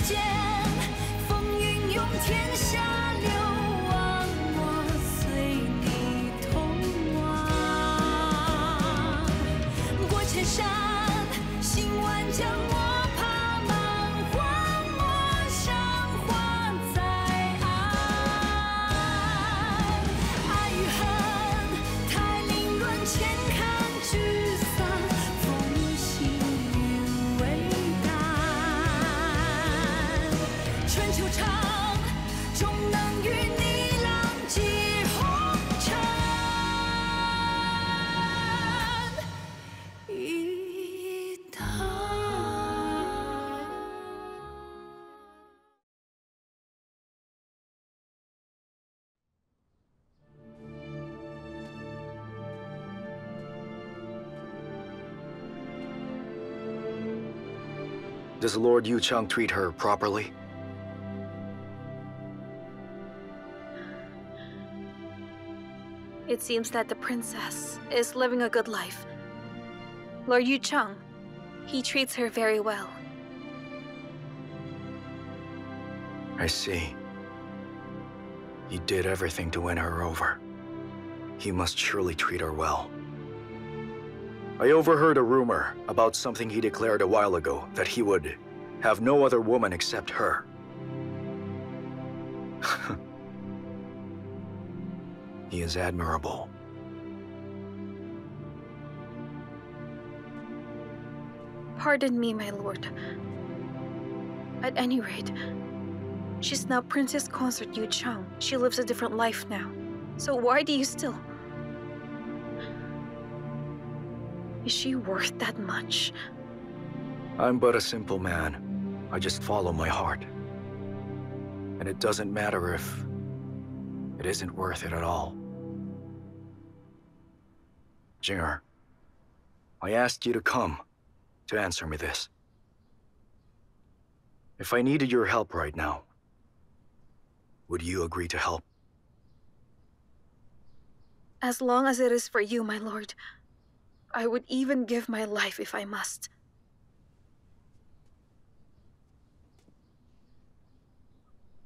间，风云涌，天下流亡，我随你同往。过千山，行万江，我怕满荒漠上花在岸。爱与恨，太凌乱，千看聚散，风行云为淡。春秋长，终能与你浪迹红尘一趟。Does Lord Yuchang treat her properly? It seems that the princess is living a good life. Lord Yuchang, he treats her very well. I see. He did everything to win her over. He must surely treat her well. I overheard a rumor about something he declared a while ago, that he would have no other woman except her. He is admirable. Pardon me, my lord. At any rate, she's now Princess Consort Yuchang. She lives a different life now. So why do you still... Is she worth that much? I'm but a simple man. I just follow my heart. And it doesn't matter if it isn't worth it at all. Jinger, I asked you to come to answer me this. If I needed your help right now, would you agree to help? As long as it is for you, my lord. I would even give my life if I must.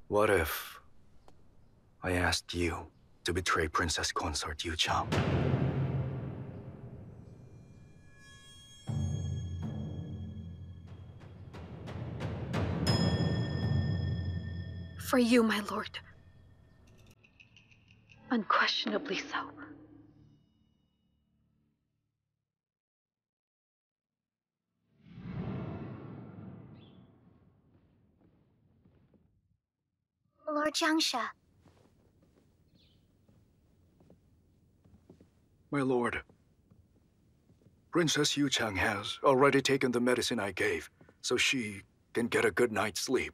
What if I asked you to betray Princess Consort Yuchang? For you, my lord. Unquestionably so. Lord Jiangsha. My lord, Princess Yuchang has already taken the medicine I gave, so she can get a good night's sleep.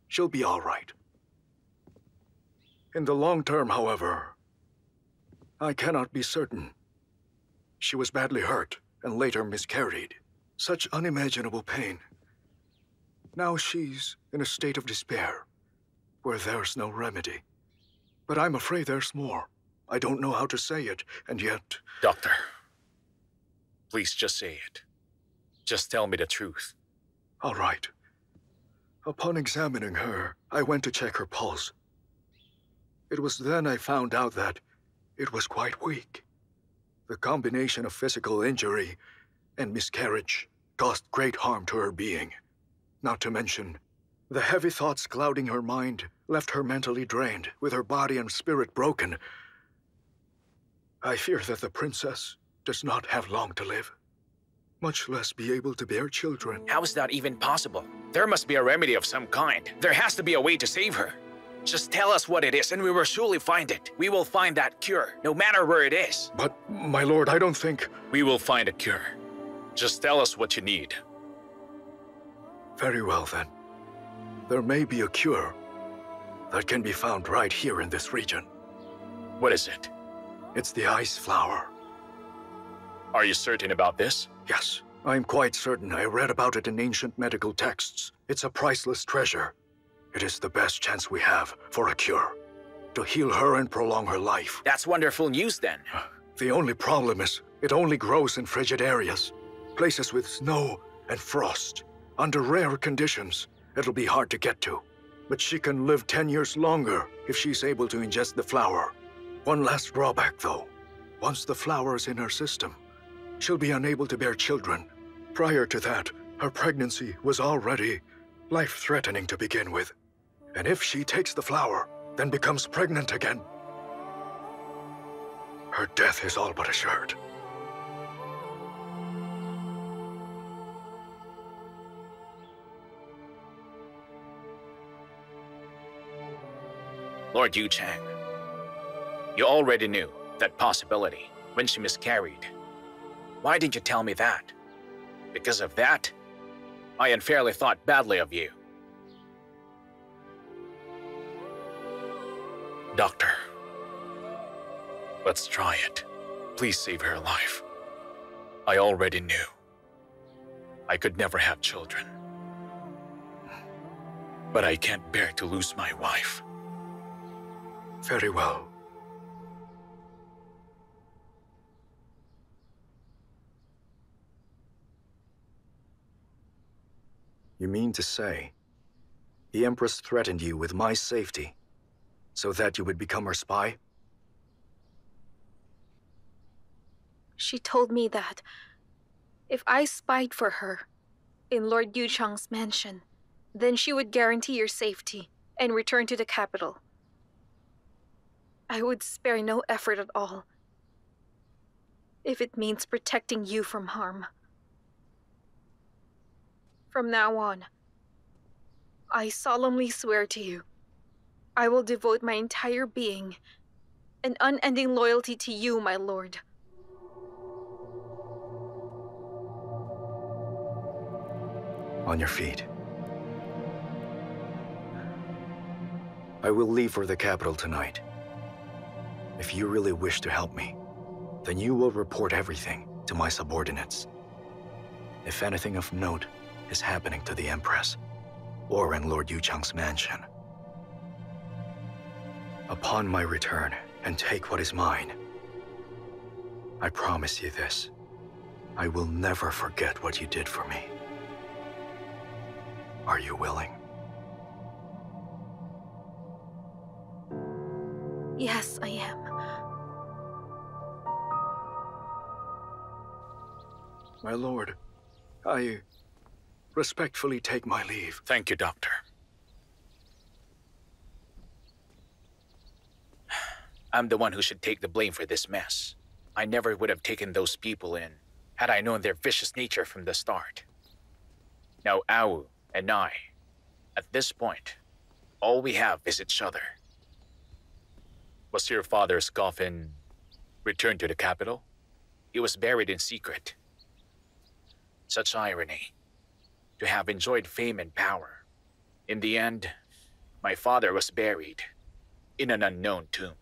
She'll be all right. In the long term, however, I cannot be certain. She was badly hurt and later miscarried. Such unimaginable pain. Now she's in a state of despair, where there's no remedy. But I'm afraid there's more. I don't know how to say it, and yet... Doctor, please just say it. Just tell me the truth. All right. Upon examining her, I went to check her pulse. It was then I found out that it was quite weak. The combination of physical injury and miscarriage caused great harm to her being. Not to mention, the heavy thoughts clouding her mind left her mentally drained, with her body and spirit broken. I fear that the princess does not have long to live, much less be able to bear children. How is that even possible? There must be a remedy of some kind. There has to be a way to save her. Just tell us what it is and we will surely find it. We will find that cure, no matter where it is. But, my lord, I don't think... We will find a cure. Just tell us what you need. Very well, then. There may be a cure that can be found right here in this region. What is it? It's the ice flower. Are you certain about this? Yes, I'm quite certain. I read about it in ancient medical texts. It's a priceless treasure. It is the best chance we have for a cure. To heal her and prolong her life. That's wonderful news then. The only problem is, it only grows in frigid areas. Places with snow and frost. Under rare conditions, it'll be hard to get to. But she can live 10 years longer if she's able to ingest the flower. One last drawback, though. Once the flower is in her system, she'll be unable to bear children. Prior to that, her pregnancy was already life-threatening to begin with. And if she takes the flower, then becomes pregnant again, her death is all but assured. Lord Yu Chang, you already knew that possibility when she miscarried. Why didn't you tell me that? Because of that, I unfairly thought badly of you. Doctor, let's try it. Please save her life. I already knew I could never have children. But I can't bear to lose my wife. Very well. You mean to say, the Empress threatened you with my safety, so that you would become her spy? She told me that if I spied for her in Lord Yu Chang's mansion, then she would guarantee your safety and return to the capital. I would spare no effort at all, if it means protecting you from harm. From now on, I solemnly swear to you, I will devote my entire being and unending loyalty to you, my lord. On your feet. I will leave for the capital tonight. If you really wish to help me, then you will report everything to my subordinates. If anything of note is happening to the Empress, or in Lord Yu Chang's mansion. Upon my return and take what is mine, I promise you this, I will never forget what you did for me. Are you willing? Yes, I am. My lord, I respectfully take my leave. Thank you, Doctor. I'm the one who should take the blame for this mess. I never would have taken those people in had I known their vicious nature from the start. Now Awu and I, at this point, all we have is each other. Was your father's coffin returned to the capital? He was buried in secret. Such irony, to have enjoyed fame and power. In the end, my father was buried in an unknown tomb.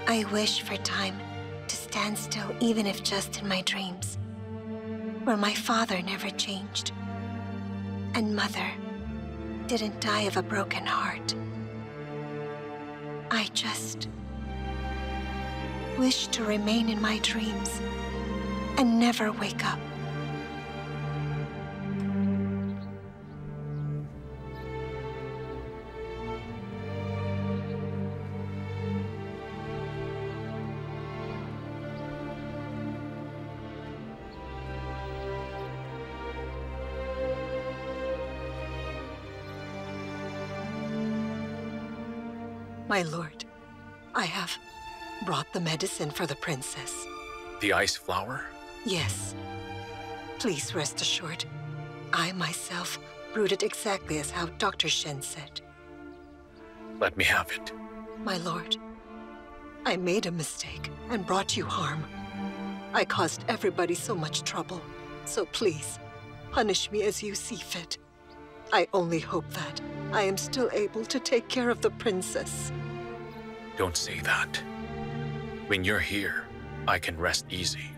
I wish for time to stand still, even if just in my dreams, where my father never changed, and mother didn't die of a broken heart. I just wish to remain in my dreams and never wake up. My lord, I have brought the medicine for the princess. The ice flower? Yes. Please rest assured, I myself brewed it exactly as how Dr. Shen said. Let me have it. My lord, I made a mistake and brought you harm. I caused everybody so much trouble, so please, punish me as you see fit. I only hope that I am still able to take care of the princess. Don't say that. When you're here, I can rest easy.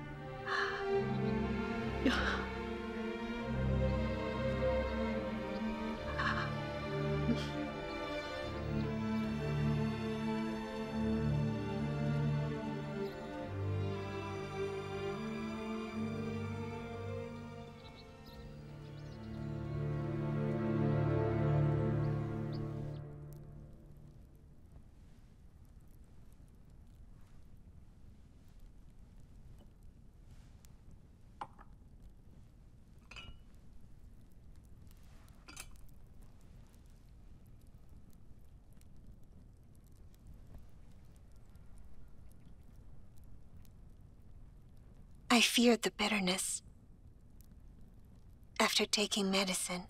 I feared the bitterness. After taking medicine,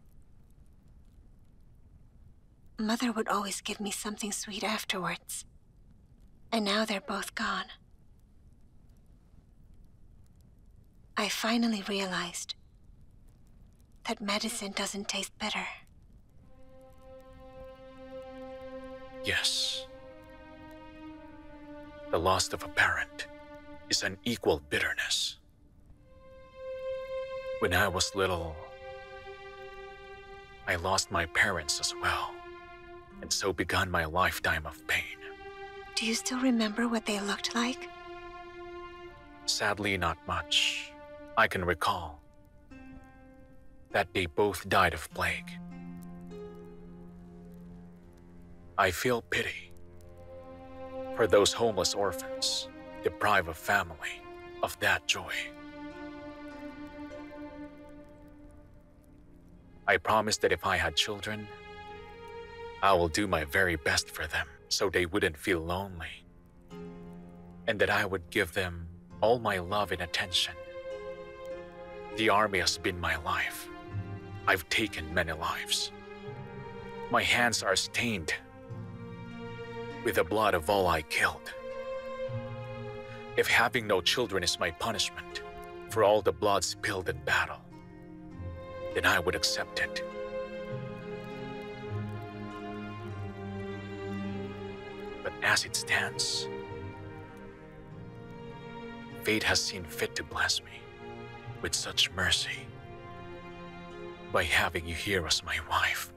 Mother would always give me something sweet afterwards. And now they're both gone. I finally realized that medicine doesn't taste bitter. Yes. The loss of a parent is an equal bitterness. When I was little, I lost my parents as well, and so began my lifetime of pain. Do you still remember what they looked like? Sadly, not much. I can recall that they both died of plague. I feel pity for those homeless orphans deprived of family, of that joy. I promise that if I had children, I will do my very best for them so they wouldn't feel lonely, and that I would give them all my love and attention. The army has been my life. I've taken many lives. My hands are stained with the blood of all I killed. If having no children is my punishment for all the blood spilled in battle, then I would accept it. But as it stands, fate has seen fit to bless me with such mercy by having you here as my wife.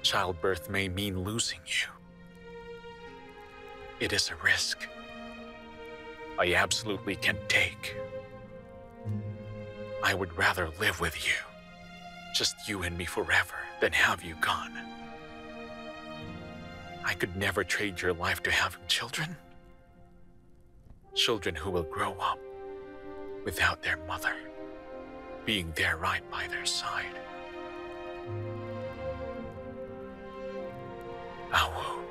Childbirth may mean losing you. It is a risk I absolutely can't take. I would rather live with you, just you and me forever, than have you gone. I could never trade your life to having children. Children who will grow up without their mother being there right by their side. Awu.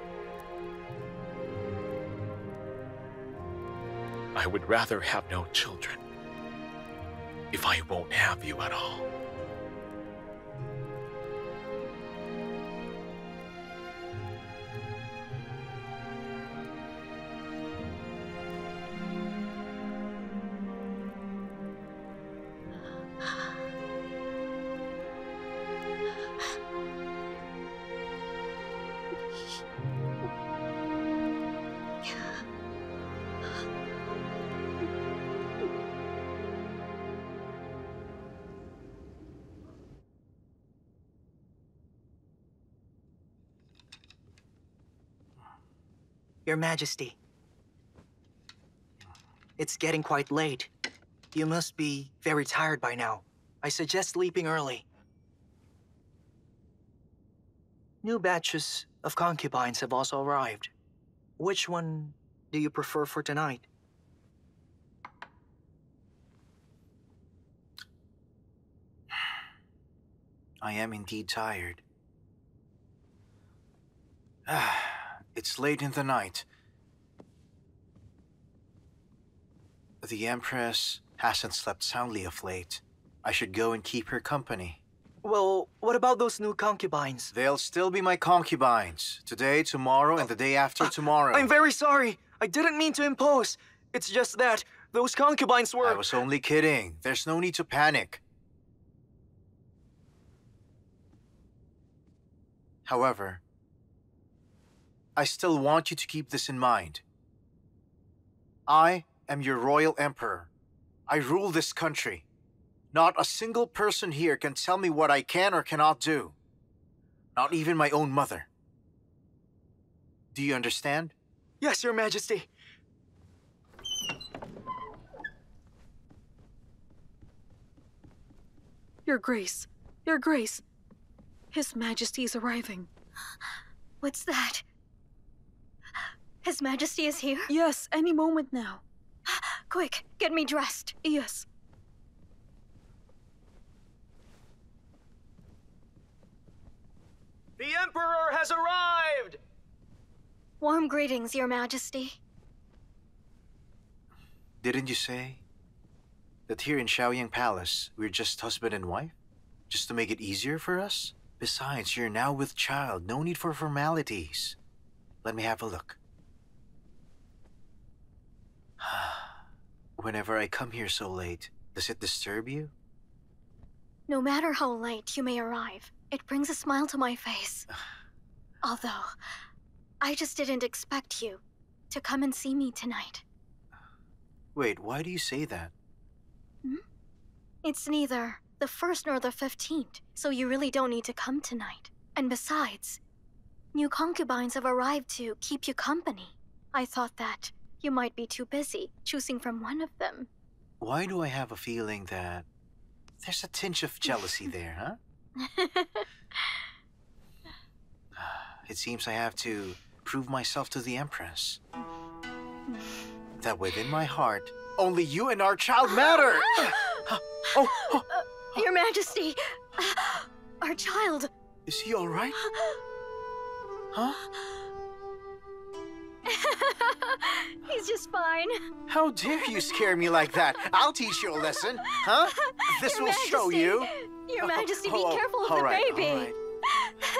I would rather have no children if I won't have you at all. Your Majesty, it's getting quite late. You must be very tired by now. I suggest sleeping early. New batches of concubines have also arrived. Which one do you prefer for tonight? I am indeed tired. It's late in the night. The Empress hasn't slept soundly of late. I should go and keep her company. Well, what about those new concubines? They'll still be my concubines. Today, tomorrow, and the day after tomorrow. I'm very sorry. I didn't mean to impose. It's just that those concubines were... I was only kidding. There's no need to panic. However, I still want you to keep this in mind. I am your royal emperor. I rule this country. Not a single person here can tell me what I can or cannot do. Not even my own mother. Do you understand? Yes, Your Majesty. Your Grace. Your Grace. His Majesty is arriving. What's that? His Majesty is here? Yes, any moment now. Quick, get me dressed. Yes. The Emperor has arrived! Warm greetings, Your Majesty. Didn't you say that here in Shaoyang Palace, we're just husband and wife? Just to make it easier for us? Besides, you're now with child. No need for formalities. Let me have a look. Whenever I come here so late, does it disturb you? No matter how late you may arrive, it brings a smile to my face. Although, I just didn't expect you to come and see me tonight. Wait, why do you say that? It's neither the 1st nor the 15th, so you really don't need to come tonight. And besides, new concubines have arrived to keep you company. I thought that you might be too busy choosing from one of them. Why do I have a feeling that there's a tinge of jealousy there, huh? It seems I have to prove myself to the Empress. That within my heart, only you and our child matter! Your Majesty! Our child! Is he all right? Huh? He's just fine. How dare you scare me like that? I'll teach you a lesson, huh? This Your will show Majesty. you. Your Majesty, be Oh, careful of all the right, baby. all right.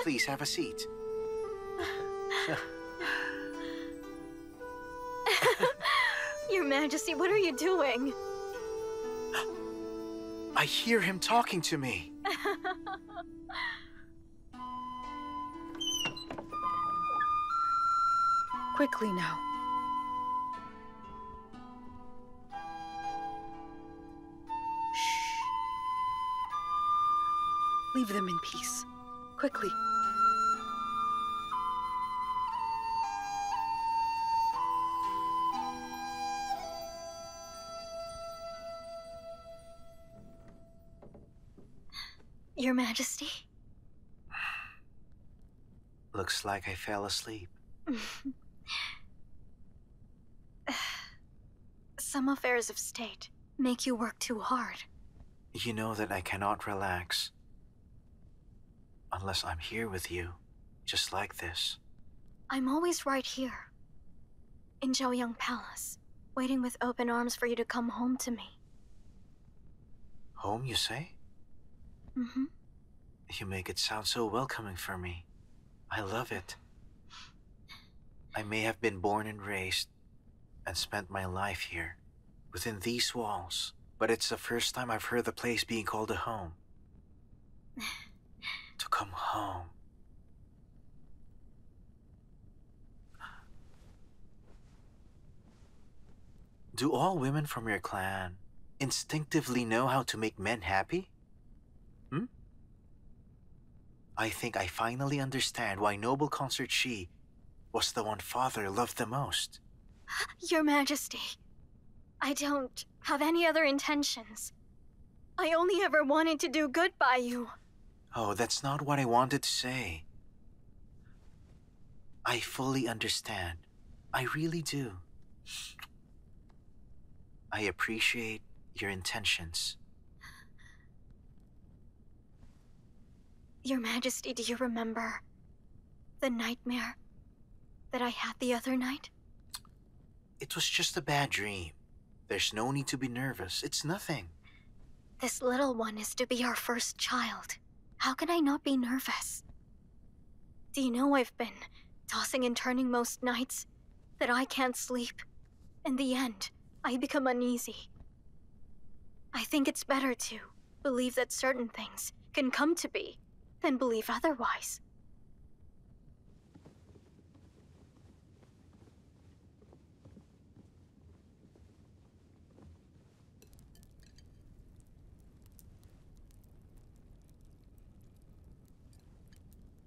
Please have a seat. Your Majesty, what are you doing? I hear him talking to me. Quickly now. Shh. Leave them in peace. Quickly. Your Majesty? Looks like I fell asleep. Some affairs of state make you work too hard. You know that I cannot relax unless I'm here with you, just like this. I'm always right here, in Zhouyang Palace, waiting with open arms for you to come home to me. Home, you say? Mm-hmm. You make it sound so welcoming for me. I love it. I may have been born and raised and spent my life here, within these walls, but it's the first time I've heard the place being called a home. To come home. Do all women from your clan instinctively know how to make men happy? I think I finally understand why noble consort Shi was the one father loved the most. Your Majesty, I don't have any other intentions. I only ever wanted to do good by you. Oh, that's not what I wanted to say. I fully understand. I really do. I appreciate your intentions. Your Majesty, do you remember the nightmare that I had the other night? It was just a bad dream. There's no need to be nervous. It's nothing. This little one is to be our first child. How can I not be nervous? Do you know I've been tossing and turning most nights, that I can't sleep? In the end, I become uneasy. I think it's better to believe that certain things can come to be than believe otherwise.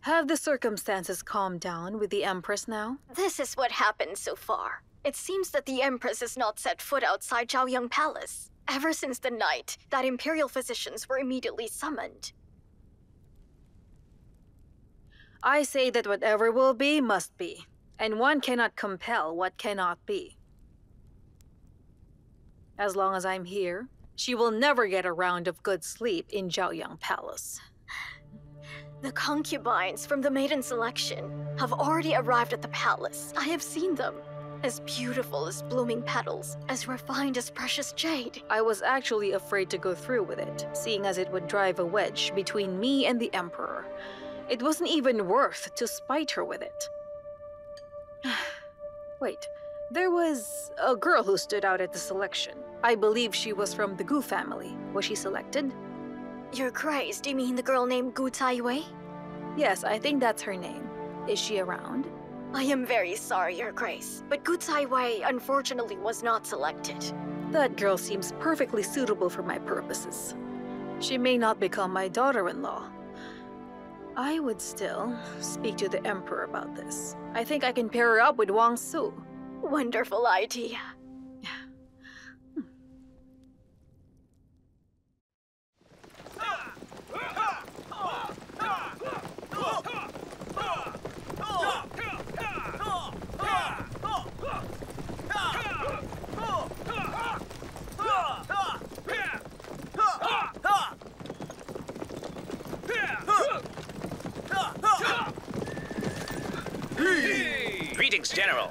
Have the circumstances calmed down with the Empress now? This is what happened so far. It seems that the Empress has not set foot outside Zhaoyang Palace. Ever since the night that Imperial physicians were immediately summoned. I say that whatever will be, must be. And one cannot compel what cannot be. As long as I'm here, she will never get a round of good sleep in Zhaoyang Palace. The concubines from the maiden selection have already arrived at the palace. I have seen them. As beautiful as blooming petals, as refined as precious jade. I was actually afraid to go through with it, seeing as it would drive a wedge between me and the Emperor. It wasn't even worth to spite her with it. Wait, there was a girl who stood out at the selection. I believe she was from the Gu family. Was she selected? Your Grace, do you mean the girl named Zhou Yiwei? Yes, I think that's her name. Is she around? I am very sorry, Your Grace, but Zhou Yiwei unfortunately was not selected. That girl seems perfectly suitable for my purposes. She may not become my daughter-in-law. I would still speak to the Emperor about this. I think I can pair her up with Wang Su. Wonderful idea. Greetings, General.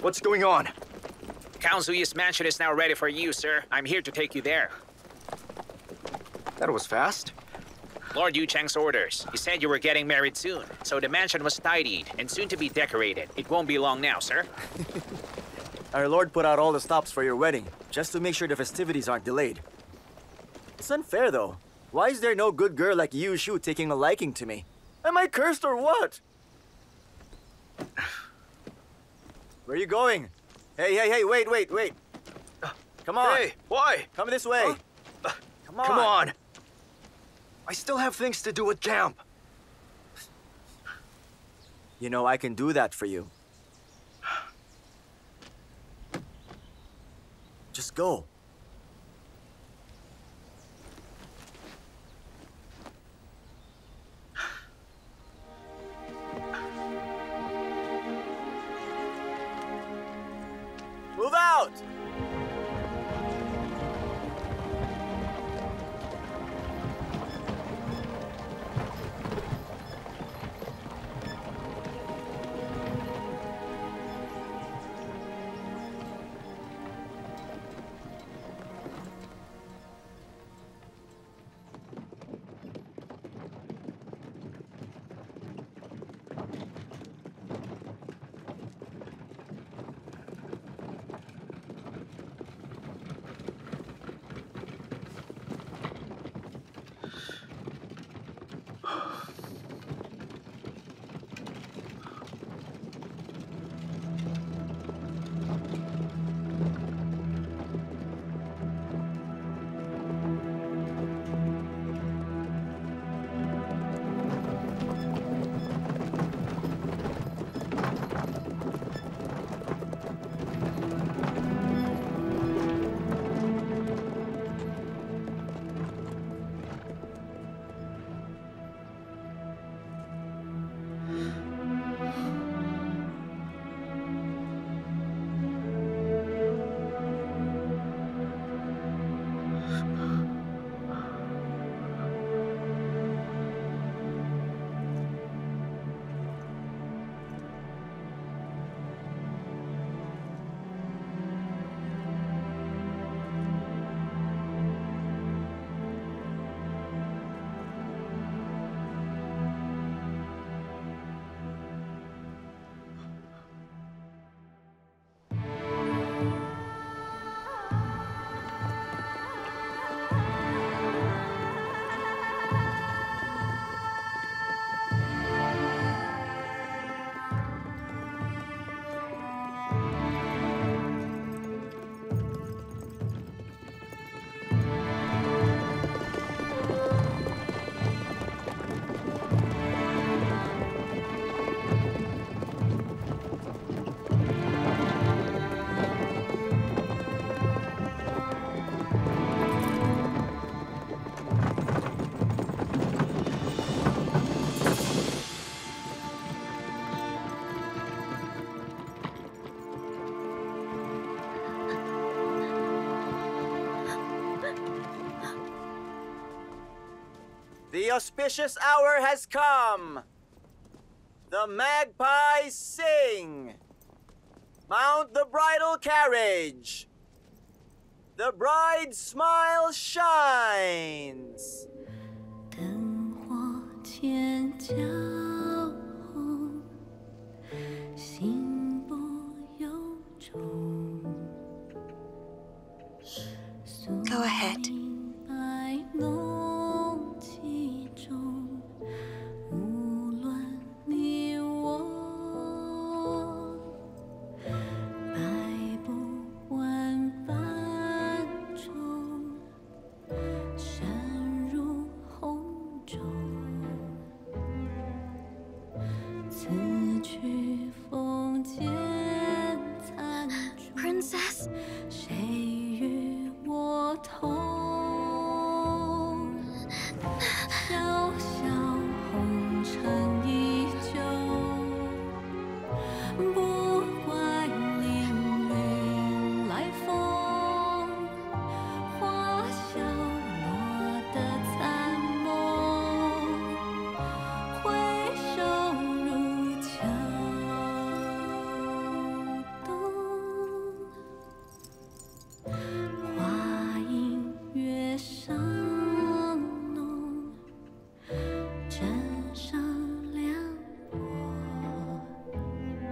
What's going on? Count Ziyi's mansion is now ready for you, sir. I'm here to take you there. That was fast. Lord Yu Chang's orders. He said you were getting married soon, so the mansion was tidied and soon to be decorated. It won't be long now, sir. Our Lord put out all the stops for your wedding, just to make sure the festivities aren't delayed. It's unfair, though. Why is there no good girl like Yu Shu taking a liking to me? Am I cursed or what? Where are you going? Hey, wait. Come on. Hey, why? Come this way. Huh? Come on. Come on. I still have things to do at camp. You know, I can do that for you. Just go. Move out! The auspicious hour has come. The magpies sing. Mount the bridal carriage. The bride's smile shines. 灯火千交红，心不由衷。 Go ahead. 白浓其中，无论你我，百不完繁中，深入红中。此去风渐残烛。 Princess? 谁与我同？小小红尘依旧，不怪凌云来风，花笑落得残梦，回首如秋冬。 花影月上浓，枕上凉薄。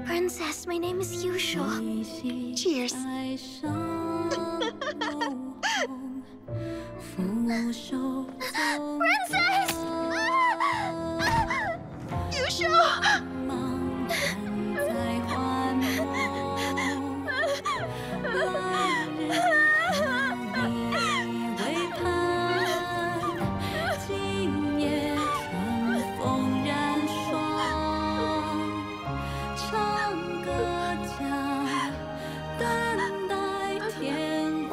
Princess, my name is Yusho. Cheers. Princess! Yusho! 今夜春风染霜，唱歌家等待天光。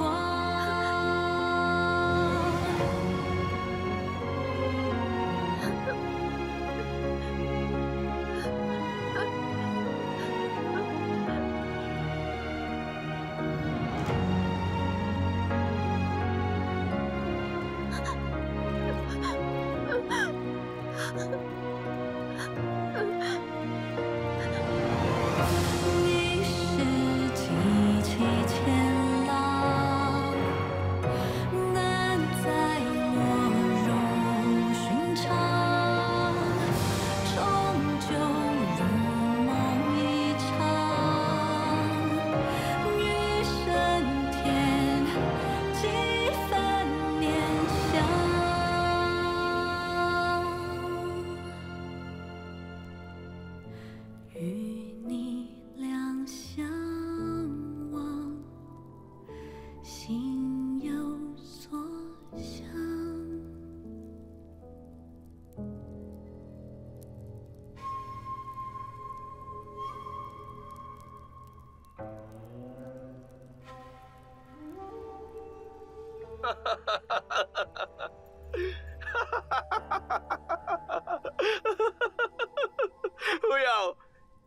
你是几起前浪，难在落容寻常，终究如梦一场。余生添几分念想。 与你两相望，心有所向。Yo,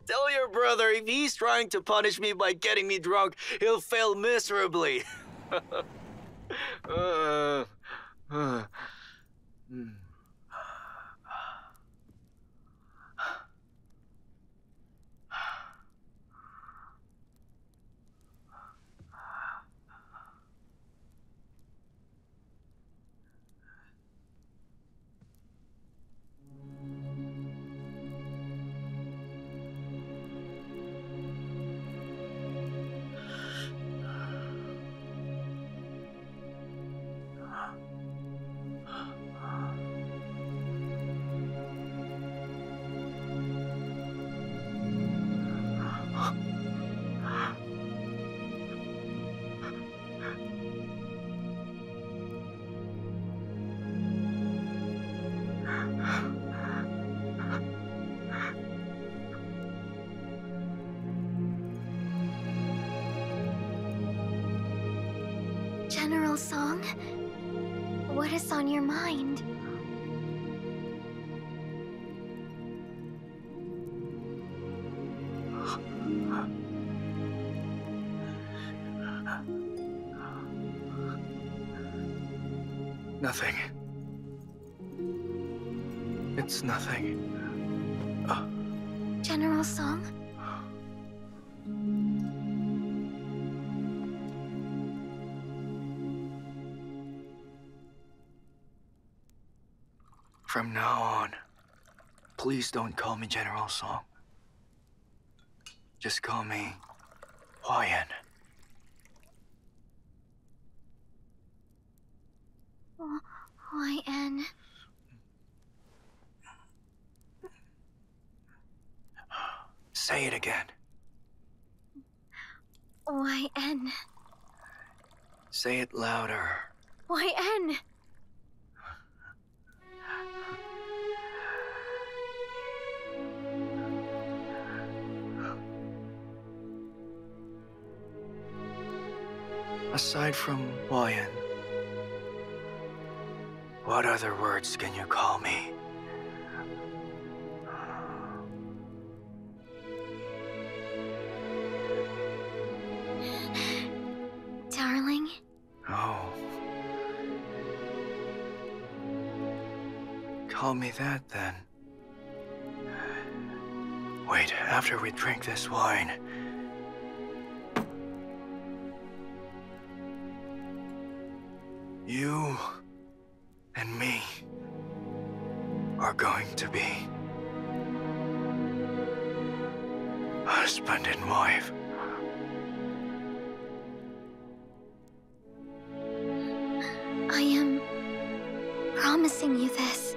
tell your brother if he's trying to punish me by getting me drunk, he'll fail miserably. General Song, what is on your mind? Nothing. It's nothing. General Song? From now on, please don't call me General Song. Just call me Hua-Yan. YN. Say it again. YN. Say it louder. YN. Aside from Hua-Yan, what other words can you call me? Darling? Oh. Call me that, then. Wait, after we drink this wine... You and me are going to be husband and wife. I am promising you this.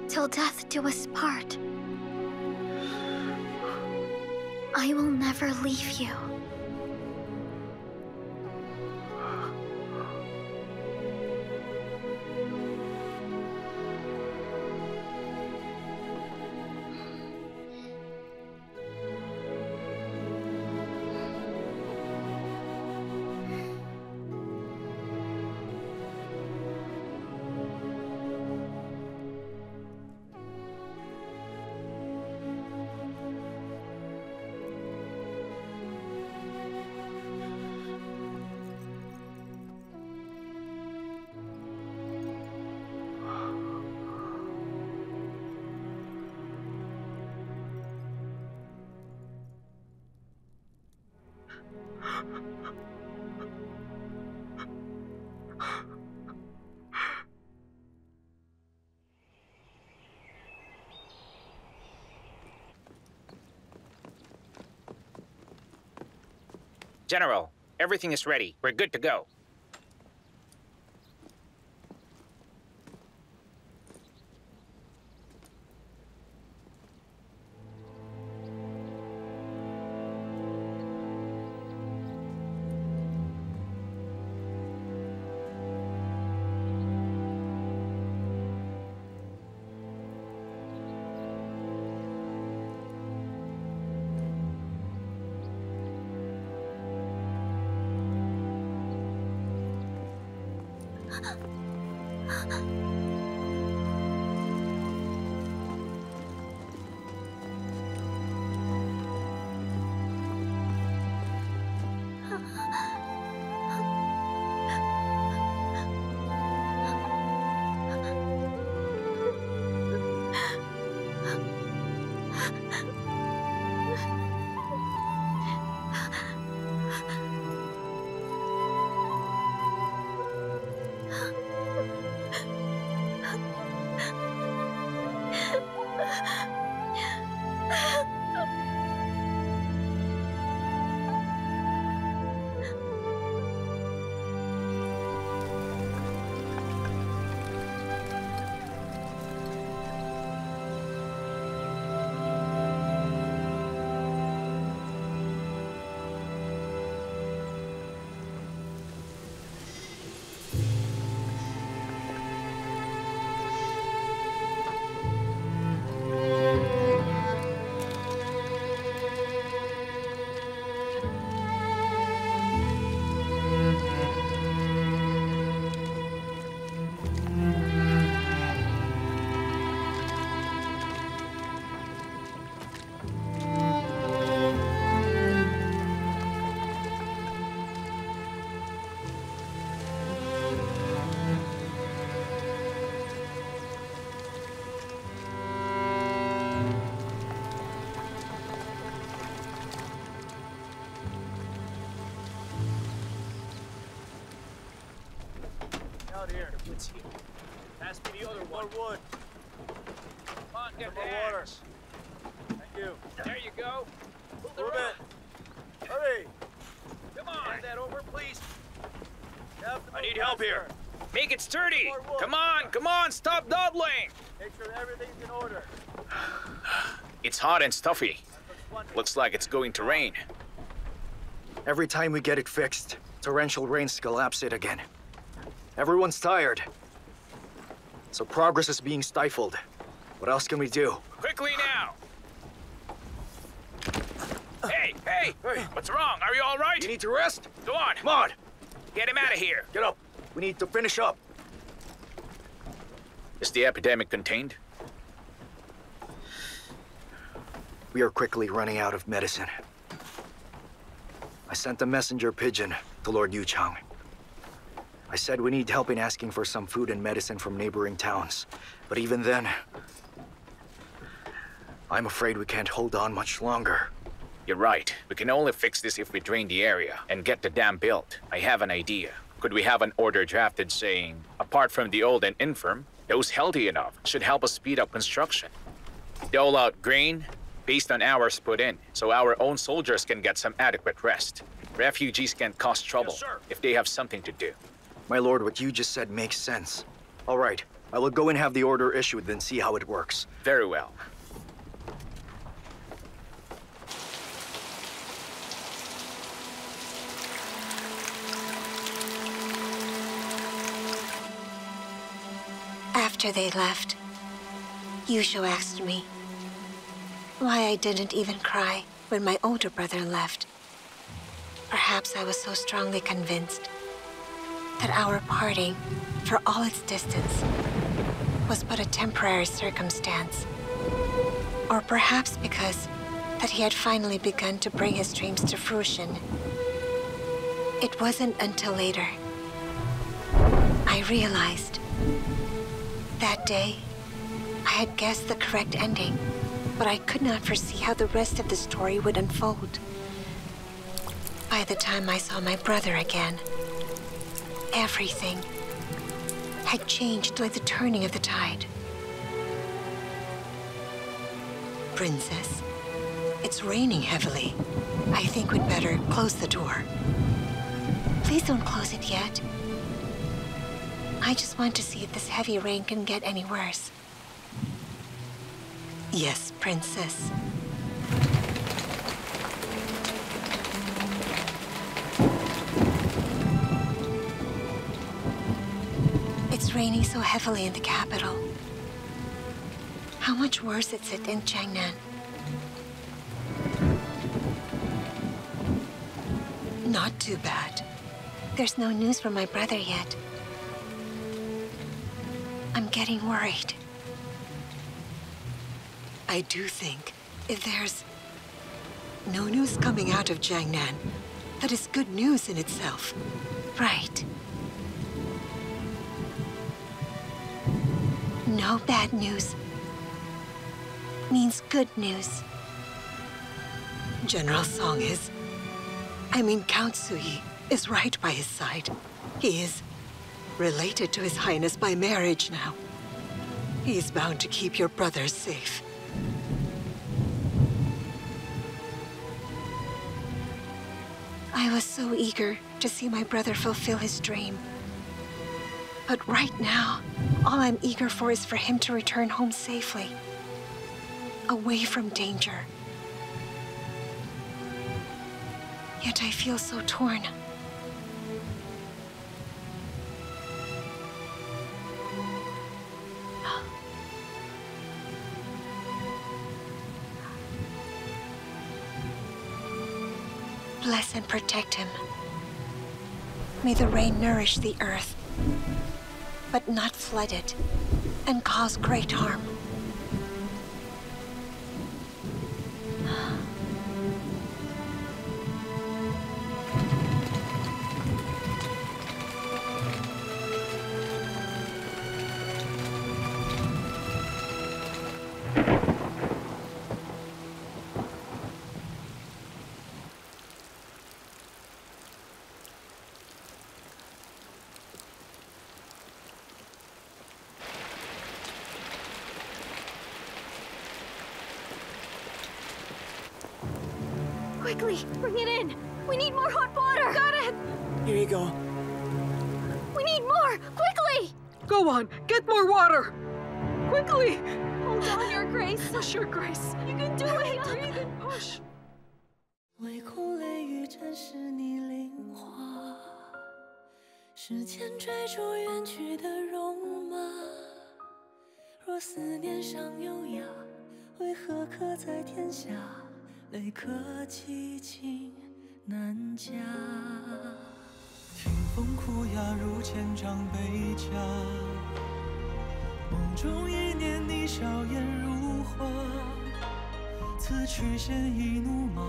Till death do us part. I will never leave you. General, everything is ready. We're good to go. It's here. Pass me the other one. More wood. Come on, get the More water. hands. Thank you. There you go. Move the Move rock. it. Hurry. Come on. Hand that over, please. You have to I move need help here. faster. Make it sturdy. More wood. Come on, stop dawdling. Make sure everything's in order. It's hot and stuffy. That's wonderful. Looks like it's going to rain. Every time we get it fixed, torrential rains collapse it again. Everyone's tired. So progress is being stifled. What else can we do? Quickly now. Hey, what's wrong? Are you all right? You need to rest? Go on, Come on, get him out of here. get up. We need to finish up. Is the epidemic contained? We are quickly running out of medicine. I sent a messenger pigeon to Lord Yuchang. I said we need help in asking for some food and medicine from neighboring towns. But even then, I'm afraid we can't hold on much longer. You're right. We can only fix this if we drain the area and get the dam built. I have an idea. Could we have an order drafted saying, apart from the old and infirm, those healthy enough should help us speed up construction? Dole out grain based on hours put in, so our own soldiers can get some adequate rest. Refugees can cause trouble if they have something to do. My lord, what you just said makes sense. All right, I will go and have the order issued, then see how it works. Very well. After they left, Yusho asked me why I didn't even cry when my older brother left. Perhaps I was so strongly convinced that our parting, for all its distance, was but a temporary circumstance. Or perhaps because that he had finally begun to bring his dreams to fruition. It wasn't until later I realized that day I had guessed the correct ending, but I could not foresee how the rest of the story would unfold. By the time I saw my brother again, everything had changed like the turning of the tide. Princess, it's raining heavily. I think we'd better close the door. Please don't close it yet. I just want to see if this heavy rain can get any worse. Yes, Princess. It's raining so heavily in the capital. How much worse is it in Changnan? Not too bad. There's no news from my brother yet. I'm getting worried. I do think if there's no news coming out of Jiangnan, that is good news in itself. Right. No bad news means good news. General Song Count Ziyi is right by his side. He is related to His Highness by marriage now. He's bound to keep your brothers safe. I was so eager to see my brother fulfill his dream. But right now, all I'm eager for is for him to return home safely, away from danger. Yet I feel so torn. Bless and protect him. May the rain nourish the earth, but not flood it and cause great harm. Quickly, bring it in. We need more hot water. Got it! Here you go. We need more. Quickly! Go on, get more water! Quickly! Hold on, Your Grace. Push, Your Grace. You can do it. Breathe and push. 唯恐泪雨沾湿你菱花，时间追逐远去的戎马。若思念尚有涯，为何刻在天下？泪可寄情难夹。听风哭哑如千丈悲家，梦中一念你笑颜如花。此去现一怒马，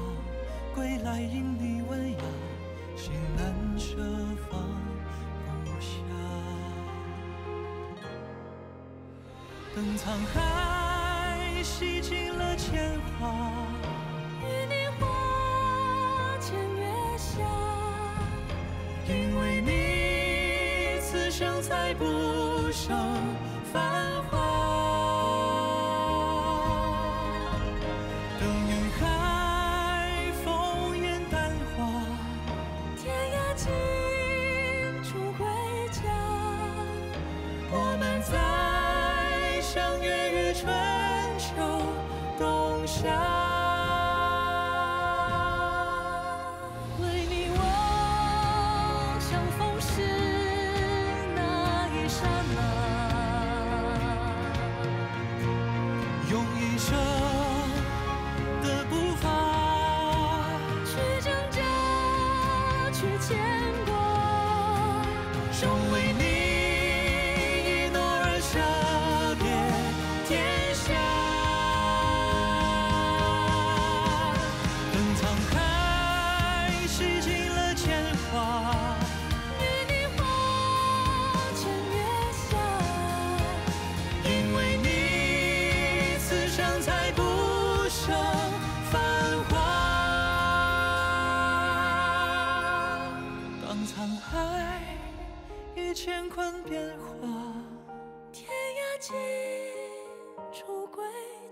归来因你温雅，心难舍放不下。等沧海洗尽了铅华，与你花前月下，因为你此生才不剩繁华。等云海风烟淡化，天涯尽处归家。我们再相约于春秋冬夏。为你望相逢时那一刹那，用一生的步伐，去挣扎，去牵挂。终为你一诺而舍别天下。等沧海洗尽了铅华，与你花前月下，因为你此生才不剩繁华。当沧海已乾坤变化，天涯尽处归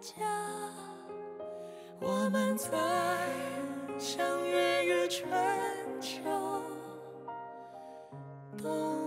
家。我们再相约于春秋冬